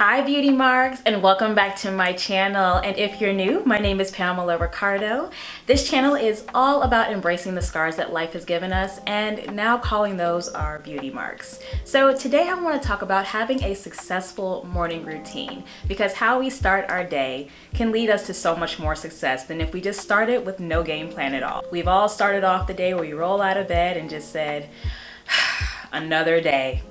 Hi Beauty Marks, and welcome back to my channel. And if you're new, my name is Pamela Ricardo. This channel is all about embracing the scars that life has given us and now calling those our beauty marks. So today I want to talk about having a successful morning routine, because how we start our day can lead us to so much more success than if we just started with no game plan at all. We've all started off the day where we roll out of bed and just said, another day.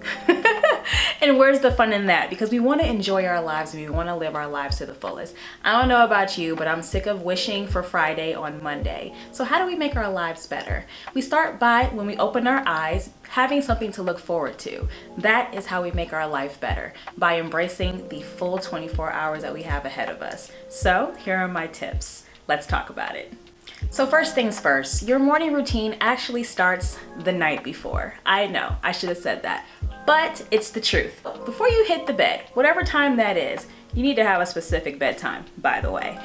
And where's the fun in that? Because we want to enjoy our lives and we want to live our lives to the fullest. I don't know about you, but I'm sick of wishing for Friday on Monday. So how do we make our lives better? We start by, when we open our eyes, having something to look forward to. That is how we make our life better, by embracing the full 24 hours that we have ahead of us. So here are my tips. Let's talk about it. So first things first, your morning routine actually starts the night before. I know, I should have said that, but it's the truth. Before you hit the bed, whatever time that is, you need to have a specific bedtime, by the way.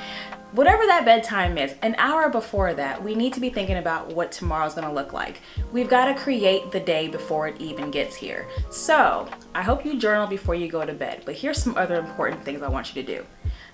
Whatever that bedtime is, an hour before that, we need to be thinking about what tomorrow's gonna look like. We've gotta create the day before it even gets here. So, I hope you journal before you go to bed, but here's some other important things I want you to do.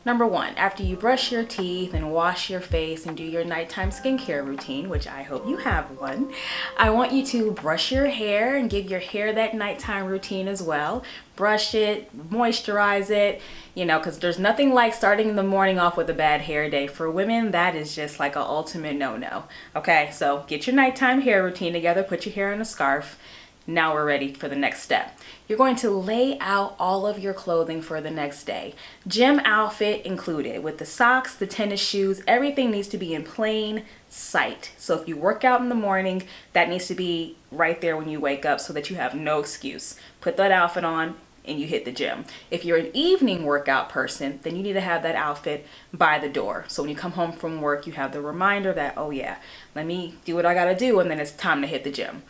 Number one, after you brush your teeth and wash your face and do your nighttime skincare routine, which I hope you have one, I want you to brush your hair and give your hair that nighttime routine as well. Brush it, moisturize it, because there's nothing like starting the morning off with a bad hair day. For women, that is just like an ultimate no-no. Okay, so get your nighttime hair routine together, put your hair in a scarf. Now we're ready for the next step. You're going to lay out all of your clothing for the next day. Gym outfit included, with the socks, the tennis shoes, everything needs to be in plain sight. So if you work out in the morning, that needs to be right there when you wake up so that you have no excuse. Put that outfit on and you hit the gym. If you're an evening workout person, then you need to have that outfit by the door. So when you come home from work, you have the reminder that, oh yeah, let me do what I gotta do, and then it's time to hit the gym.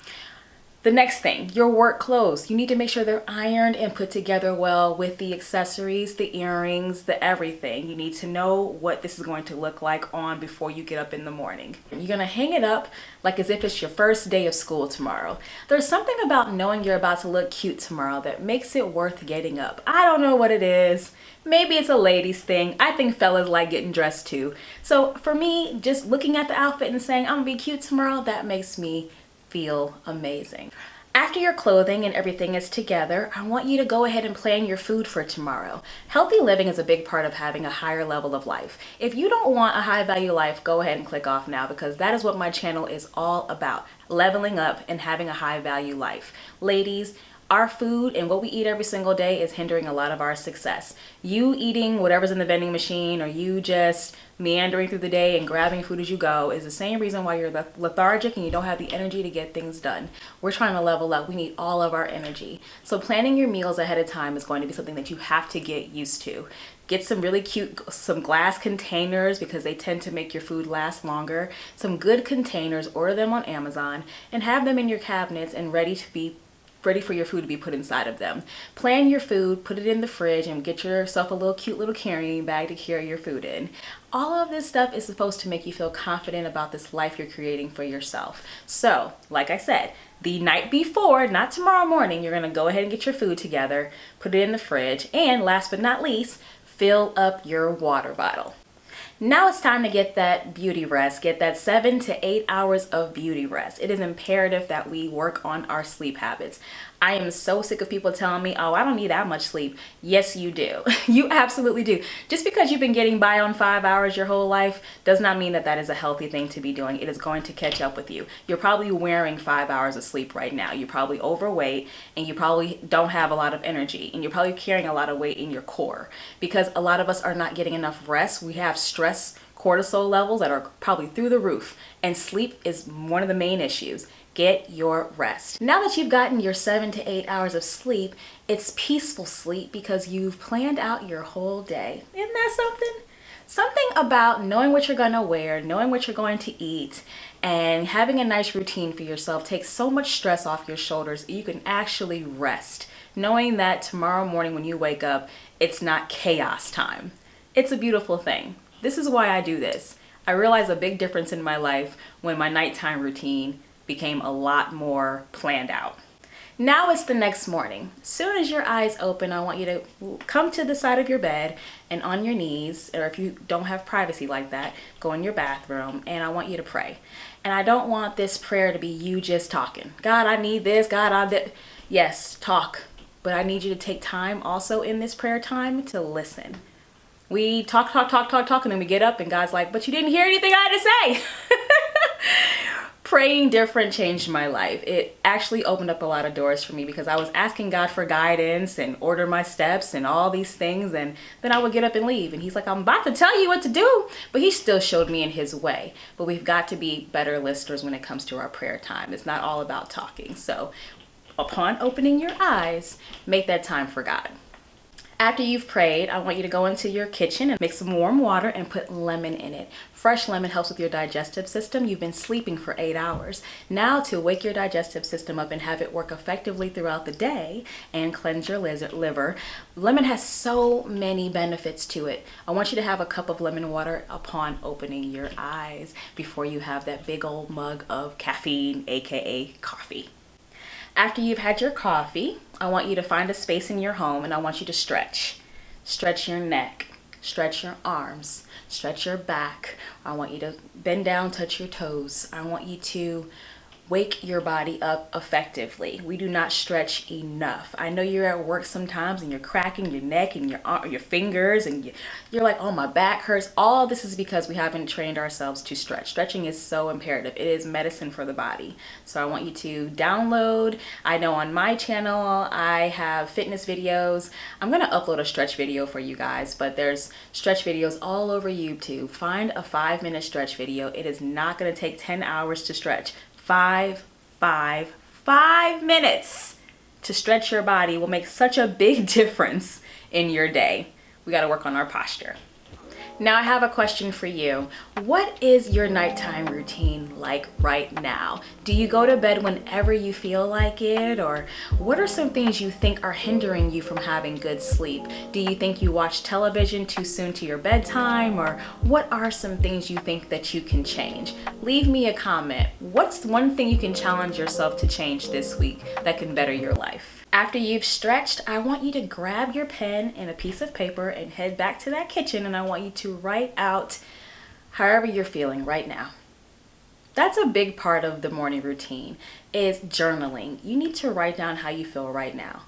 The next thing, your work clothes. You need to make sure they're ironed and put together well with the accessories, the earrings, the everything. You need to know what this is going to look like on before you get up in the morning. You're gonna hang it up like as if it's your first day of school tomorrow. There's something about knowing you're about to look cute tomorrow that makes it worth getting up. I don't know what it is. Maybe it's a ladies thing. I think fellas like getting dressed too. So for me, just looking at the outfit and saying, I'm gonna be cute tomorrow, that makes me feel amazing. After your clothing and everything is together, I want you to go ahead and plan your food for tomorrow. Healthy living is a big part of having a higher level of life. If you don't want a high value life, go ahead and click off now, because that is what my channel is all about. Leveling up and having a high value life. Ladies, our food and what we eat every single day is hindering a lot of our success. You eating whatever's in the vending machine, or you just meandering through the day and grabbing food as you go, is the same reason why you're lethargic and you don't have the energy to get things done. We're trying to level up. We need all of our energy. So planning your meals ahead of time is going to be something that you have to get used to. Get some really cute, some glass containers, because they tend to make your food last longer. Some good containers, order them on Amazon and have them in your cabinets and ready for your food to be put inside of them. Plan your food, put it in the fridge, and get yourself a little cute little carrying bag to carry your food in. All of this stuff is supposed to make you feel confident about this life you're creating for yourself. So, like I said, the night before, not tomorrow morning, you're gonna go ahead and get your food together, put it in the fridge, and last but not least, fill up your water bottle. Now it's time to get that beauty rest, get that 7 to 8 hours of beauty rest. It is imperative that we work on our sleep habits. I am so sick of people telling me, oh, I don't need that much sleep. Yes, you do. You absolutely do. Just because you've been getting by on 5 hours your whole life does not mean that that is a healthy thing to be doing. It is going to catch up with you. You're probably wearing 5 hours of sleep right now. You're probably overweight, and you probably don't have a lot of energy, and you're probably carrying a lot of weight in your core, because a lot of us are not getting enough rest. We have stress cortisol levels that are probably through the roof, and sleep is one of the main issues. Get your rest. Now that you've gotten your 7 to 8 hours of sleep, it's peaceful sleep because you've planned out your whole day. Isn't that something? Something about knowing what you're gonna wear, knowing what you're going to eat, and having a nice routine for yourself takes so much stress off your shoulders. You can actually rest, knowing that tomorrow morning when you wake up, it's not chaos time. It's a beautiful thing. This is why I do this. I realized a big difference in my life when my nighttime routine became a lot more planned out. Now it's the next morning. As soon as your eyes open, I want you to come to the side of your bed and on your knees, or if you don't have privacy like that, go in your bathroom, and I want you to pray. And I don't want this prayer to be you just talking. God, I need this. God, I did. Yes, talk. But I need you to take time also in this prayer time to listen. We talk, and then we get up and God's like, but you didn't hear anything I had to say. Praying different changed my life. It actually opened up a lot of doors for me because I was asking God for guidance and order my steps and all these things, and then I would get up and leave, and he's like, I'm about to tell you what to do, but he still showed me in his way. But we've got to be better listeners when it comes to our prayer time. It's not all about talking. So upon opening your eyes, make that time for God. After you've prayed, I want you to go into your kitchen and make some warm water and put lemon in it. Fresh lemon helps with your digestive system. You've been sleeping for 8 hours. Now to wake your digestive system up and have it work effectively throughout the day and cleanse your liver, lemon has so many benefits to it. I want you to have a cup of lemon water upon opening your eyes before you have that big old mug of caffeine, aka coffee. After you've had your coffee, I want you to find a space in your home and I want you to stretch. Stretch your neck, stretch your arms, stretch your back. I want you to bend down, touch your toes. I want you to wake your body up effectively. We do not stretch enough. I know you're at work sometimes and you're cracking your neck and your fingers and you're like, oh, my back hurts. All this is because we haven't trained ourselves to stretch. Stretching is so imperative. It is medicine for the body. So I want you to download. I know on my channel I have fitness videos. I'm gonna upload a stretch video for you guys, but there's stretch videos all over YouTube. Find a 5-minute stretch video. It is not gonna take 10 hours to stretch. 5 minutes to stretch your body will make such a big difference in your day. We got to work on our posture. Now I have a question for you. What is your nighttime routine like right now? Do you go to bed whenever you feel like it? Or what are some things you think are hindering you from having good sleep? Do you think you watch television too soon to your bedtime? Or what are some things you think that you can change? Leave me a comment. What's one thing you can challenge yourself to change this week that can better your life? After you've stretched, I want you to grab your pen and a piece of paper and head back to that kitchen, and I want you to write out however you're feeling right now. That's a big part of the morning routine, is journaling. You need to write down how you feel right now.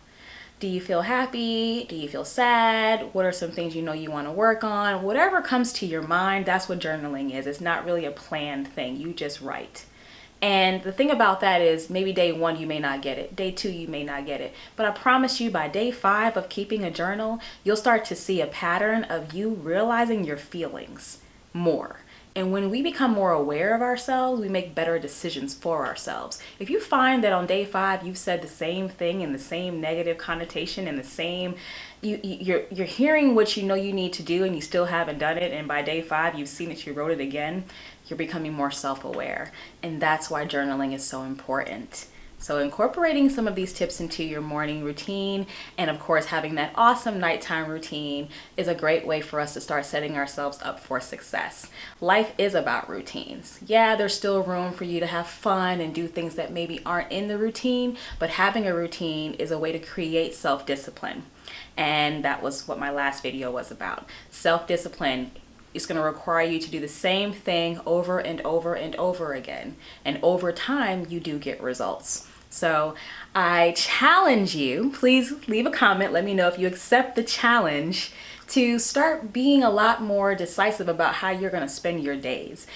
Do you feel happy? Do you feel sad? What are some things you know you want to work on? Whatever comes to your mind, that's what journaling is. It's not really a planned thing. You just write. And the thing about that is maybe day 1 you may not get it. Day 2 you may not get it. But I promise you by day 5 of keeping a journal, you'll start to see a pattern of you realizing your feelings more. And when we become more aware of ourselves, we make better decisions for ourselves. If you find that on day 5 you've said the same thing in the same negative connotation and the same, you're hearing what you know you need to do and you still haven't done it, and by day 5 you've seen it, you wrote it again, you're becoming more self-aware. And that's why journaling is so important. So incorporating some of these tips into your morning routine, and of course having that awesome nighttime routine, is a great way for us to start setting ourselves up for success. Life is about routines. Yeah, there's still room for you to have fun and do things that maybe aren't in the routine, but having a routine is a way to create self-discipline. And that was what my last video was about. Self-discipline. It's going to require you to do the same thing over and over and over again. And over time, you do get results. So I challenge you, please leave a comment. Let me know if you accept the challenge to start being a lot more decisive about how you're going to spend your days.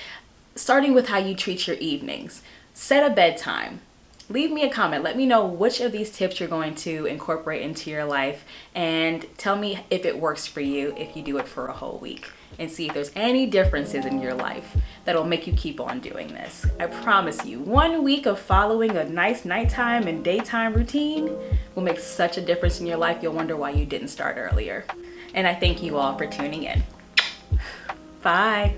Starting with how you treat your evenings. Set a bedtime. Leave me a comment. Let me know which of these tips you're going to incorporate into your life, and tell me if it works for you if you do it for a whole week, and see if there's any differences in your life that'll make you keep on doing this. I promise you, 1 week of following a nice nighttime and daytime routine will make such a difference in your life. You'll wonder why you didn't start earlier. And I thank you all for tuning in. Bye.